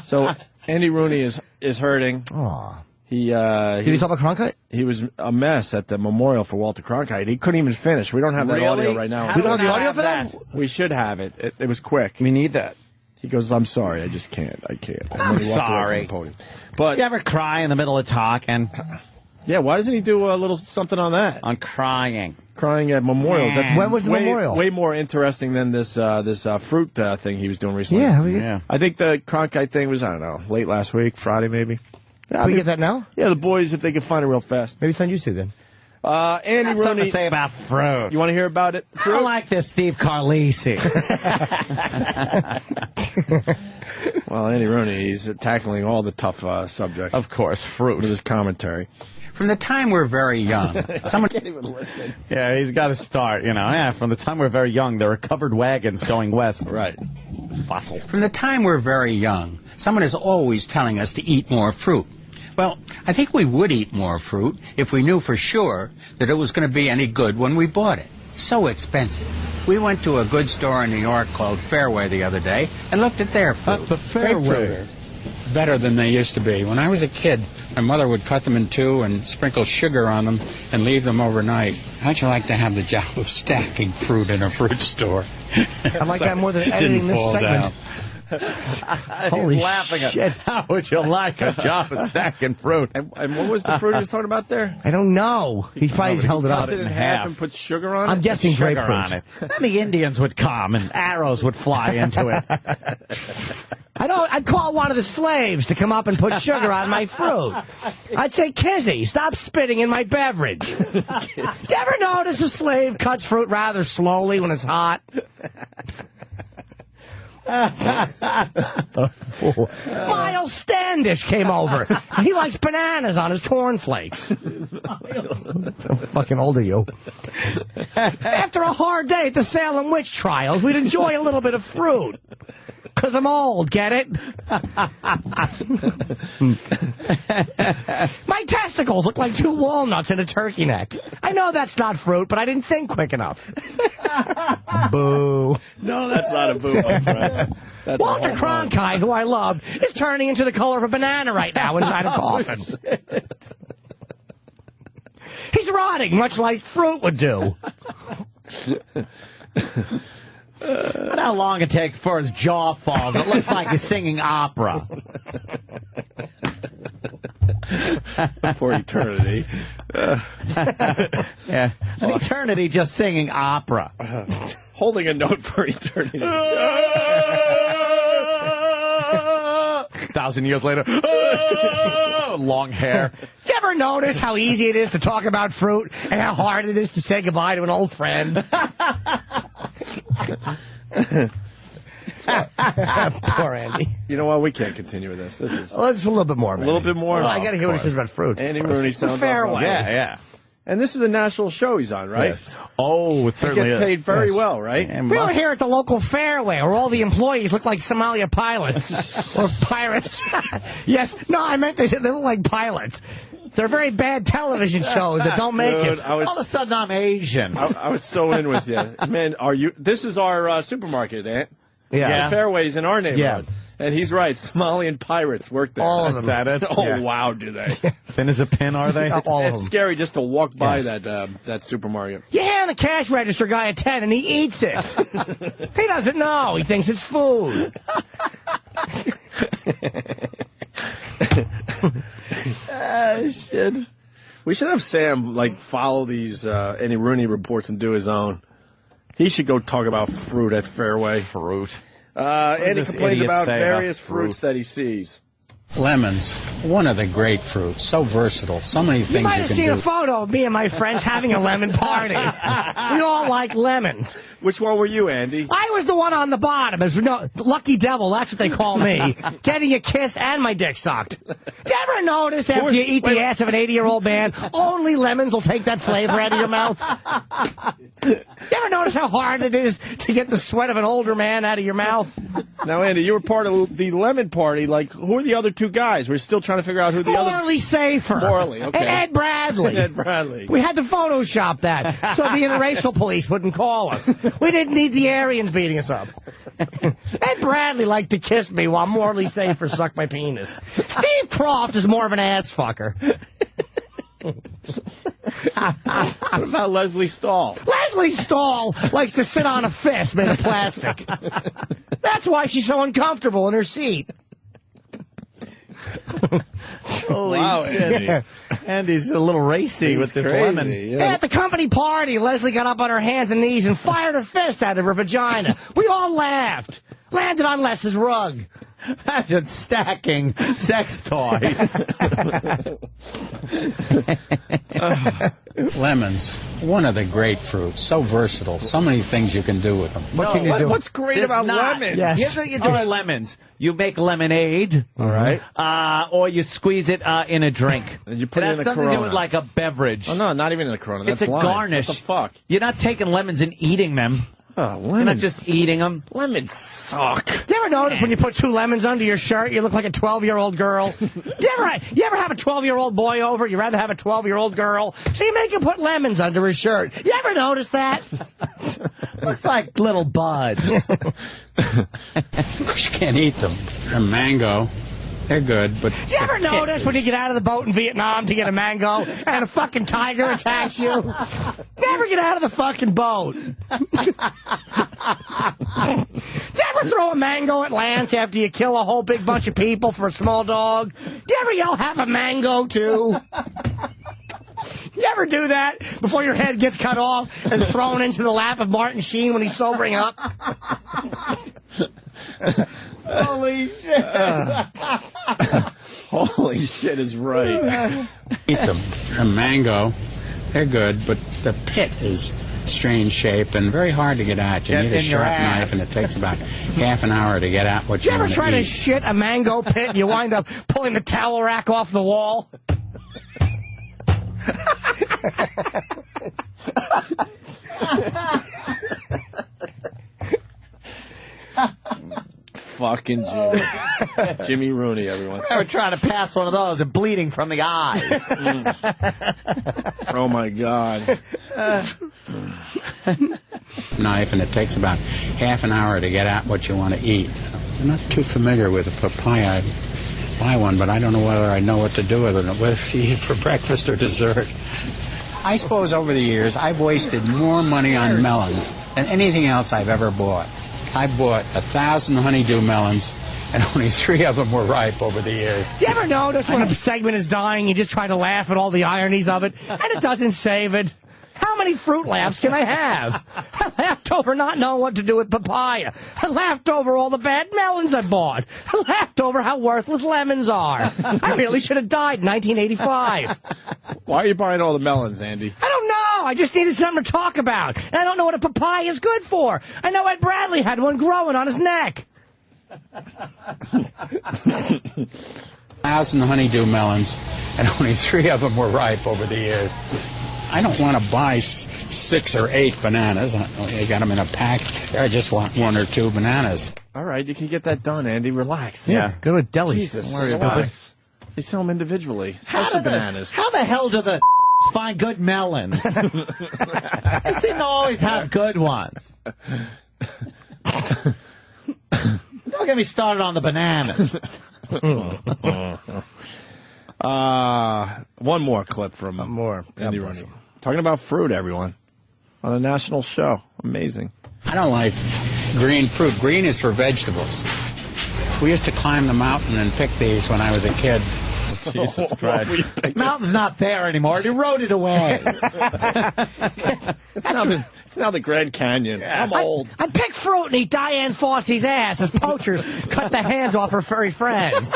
So Andy Rooney is hurting. Aw. Did he talk about Cronkite? He was a mess at the memorial for Walter Cronkite. He couldn't even finish. We don't have that audio right now. We don't have the audio for that? We should have it. It was quick. We need that. He goes, I'm sorry, I just can't. I can't. I'm sorry. But you ever cry in the middle of talking? Yeah, why doesn't he do a little something on that? On crying. Crying at memorials. That's when was the memorial? Way more interesting than this fruit thing he was doing recently. Yeah. I think the Cronkite thing was, I don't know, late last week, Friday maybe. Can we get that now? Yeah, the boys, if they can find it real fast. Maybe send you two then. Andy Rooney. Something to say about fruit. You want to hear about it? Fruit? I don't like this Steve Carlisi. Well, Andy Rooney, he's tackling all the tough subjects. Of course, fruit. With his commentary. From the time we're very young, someone can't even listen. Yeah, he's got to start, you know. Yeah, from the time we're very young, there are covered wagons going west. Right. Fossil. From the time we're very young, someone is always telling us to eat more fruit. Well, I think we would eat more fruit if we knew for sure that it was going to be any good when we bought it. It's so expensive. We went to a good store in New York called Fairway the other day and looked at their fruit. That's a Fairway. Better than they used to be. When I was a kid, my mother would cut them in two and sprinkle sugar on them and leave them overnight. How'd you like to have the job of stacking fruit in a fruit store? I like that more than editing this segment. Holy He's laughing shit. At how would you like a job of stacking fruit? And what was the fruit he was talking about there? I don't know. He probably held it up. Cuts it in half and puts sugar on it? I'm guessing grapefruit on it. Then the Indians would come and arrows would fly into it. I'd call one of the slaves to come up and put sugar on my fruit. I'd say, Kizzy, stop spitting in my beverage. You ever notice a slave cuts fruit rather slowly when it's hot? Miles Standish came over. He likes bananas on his cornflakes. So fucking old are you? After a hard day at the Salem witch trials, we'd enjoy a little bit of fruit. Because I'm old, get it? My testicles look like 2 walnuts in a turkey neck. I know that's not fruit, but I didn't think quick enough. Boo. No, that's not a boo, my friend. That's Walter Cronkite, who I love, is turning into the color of a banana right now inside a coffin. He's rotting, much like fruit would do. Look how long it takes before his jaw falls. It looks like he's singing opera. For eternity. Yeah, an eternity just singing opera. Holding a note for eternity. 1,000 years later. Long hair. You ever notice how easy it is to talk about fruit and how hard it is to say goodbye to an old friend? Poor Andy. You know what? We can't continue with this. Let's a little bit more. A little bit more? Well, I got to hear what he says about fruit. Andy Rooney sounds Fairway. Yeah. And this is a national show he's on, right? Yes. Oh, it certainly gets paid very well, right? We were here at the local Fairway, where all the employees look like Somalia pilots. Or pirates. Yes. No, I meant they look like pilots. They're very bad television shows that don't make it. All of a sudden, I'm Asian. I was so in with you. Man, this is our supermarket, Aunt. Yeah. The Fairway's in our neighborhood. Yeah. And he's right. Somalian pirates work there. All of them. Is that it? Oh, yeah. Wow, do they? Thin as a pin, are they? All of It's them. scary just to walk by that supermarket. You hand the cash register guy a 10 and he eats it. He doesn't know. He thinks it's food. Shit. We should have Sam, follow these Andy Rooney reports and do his own. He should go talk about fruit at Fairway. Fruit. Andy complains about various fruits that he sees. lemons, one of the great fruits, so versatile, so many things you might can have do. seen a photo of me and my friends having a lemon party. We all like lemons. Which one were you, Andy? I was the one on the bottom. Lucky devil, that's what they call me. Getting a kiss and my dick sucked. You ever notice after you eat the ass of an 80-year-old man, only lemons will take that flavor out of your mouth? You ever notice how hard it is to get the sweat of an older man out of your mouth? Now, Andy, you were part of the lemon party. Who are the other two two guys. We're still trying to figure out who the other... Morally Safer. Morally, okay. And Ed Bradley. Ed Bradley. We had to Photoshop that so the interracial police wouldn't call us. We didn't need the Aryans beating us up. Ed Bradley liked to kiss me while Morally Safer sucked my penis. Steve Croft is more of an ass fucker. What about Leslie Stahl? Leslie Stahl likes to sit on a fist made of plastic. That's why she's so uncomfortable in her seat. Holy Wow, shit. Andy. Andy's a little racy with this lemon. Yeah. At the company party, Leslie got up on her hands and knees and fired a fist out of her vagina. We all laughed. Landed on Les's rug. Imagine stacking sex toys. Lemons, one of the great fruits. So versatile. So many things you can do with them. What can you do? What's great There's about not. lemons? Yes. Here's what you do with lemons. You make lemonade. All right. Or you squeeze it in a drink. And you put it in a something to do Corona. with like a beverage. Oh, no, not even in a Corona. It's That's a lime. garnish. What the fuck? You're not taking lemons and eating them. Oh, You're not just eating them. Lemons suck. You ever notice when you put 2 lemons under your shirt, you look like a 12-year-old girl? You ever have a 12-year-old boy over? You rather have a 12-year-old girl? So you make him put lemons under his shirt. You ever notice that? Looks like little buds. Of course, you can't eat them. A mango, they're good, but... You ever notice when you get out of the boat in Vietnam to get a mango and a fucking tiger attacks you? Never get out of the fucking boat. You ever throw a mango at Lance after you kill a whole big bunch of people for a small dog? You ever yell, have a mango too? You ever do that before your head gets cut off and thrown into the lap of Martin Sheen when he's sobering up? Holy shit. Holy shit is right. Eat them. A mango, they're good, but the pit is strange shape and very hard to get out. You Get need a in your sharp ass. knife, and it takes about half an hour to get out what you You ever want try to to eat. shit a mango pit and you wind up pulling the towel rack off the wall? Fucking Jimmy. Jimmy Rooney, everyone. We're trying to pass one of those and bleeding from the eyes. Oh, my God. Knife, and it takes about half an hour to get out what you want to eat. I'm not too familiar with a papaya. I'd buy one, but I don't know whether I know what to do with it, whether to eat for breakfast or dessert. I suppose over the years I've wasted more money on melons than anything else I've ever bought. I bought 1,000 honeydew melons, and only 3 of them were ripe over the years. You ever notice when a segment is dying, you just try to laugh at all the ironies of it, and it doesn't save it? How many fruit laughs can I have? I laughed over not knowing what to do with papaya. I laughed over all the bad melons I bought. I laughed over how worthless lemons are. I really should have died in 1985. Why are you buying all the melons, Andy? I don't know. I just needed something to talk about. And I don't know what a papaya is good for. I know Ed Bradley had one growing on his neck. 1,000 honeydew melons, and only 3 of them were ripe over the years. I don't want to buy 6 or 8 bananas. I got them in a pack. I just want 1 or 2 bananas. All right, you can get that done, Andy. Relax. Yeah. Go to a deli. Jesus, Don't worry relax. about it. They sell them individually, especially bananas. How the hell do the find good melons? They seem to always have good ones. Don't get me started on the bananas. One more clip from Andy Rooney. Talking about fruit, everyone. On a national show. Amazing. I don't like green fruit. Green is for vegetables. We used to climb the mountain and pick these when I was a kid. Jesus Christ. Mountain's not there anymore. It eroded away. It's now the Grand Canyon. I'm old. I pick fruit and eat Diane Fossey's ass as poachers cut the hands off her furry friends.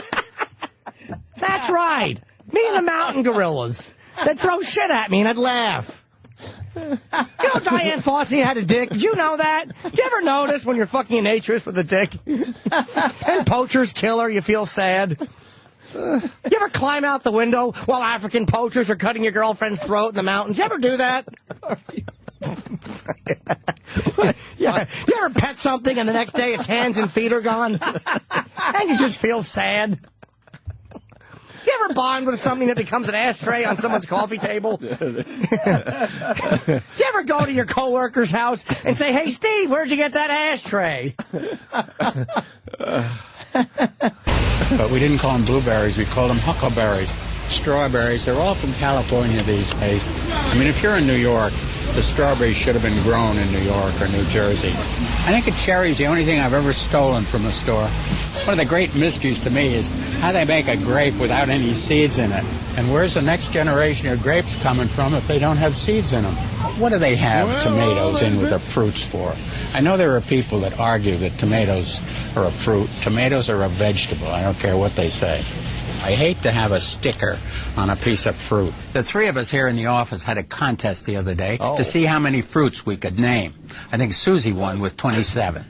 That's right. Me and the mountain gorillas. They'd throw shit at me and I'd laugh. You know Diane Fossey had a dick? Did you know that? Did you ever notice when you're fucking a naturist with a dick? And poachers kill her, you feel sad? You ever climb out the window while African poachers are cutting your girlfriend's throat in the mountains? You ever do that? Yeah. You ever pet something and the next day its hands and feet are gone? And you just feel sad? ever bond with something that becomes an ashtray on someone's coffee table? You ever go to your coworker's house and say, "Hey, Steve, where'd you get that ashtray?" But we didn't call them blueberries, we called them huckleberries. Strawberries, they're all from California these days. I mean, if you're in New York, the strawberries should have been grown in New York or New Jersey. I think a cherry's the only thing I've ever stolen from a store. One of the great mysteries to me is how they make a grape without any seeds in it. And where's the next generation of grapes coming from if they don't have seeds in them? What do they have tomatoes in with their fruits for? I know there are people that argue that tomatoes are a fruit. Tomatoes are a vegetable. I don't care what they say. I hate to have a sticker on a piece of fruit. The three of us here in the office had a contest the other day to see how many fruits we could name. I think Susie won with 27.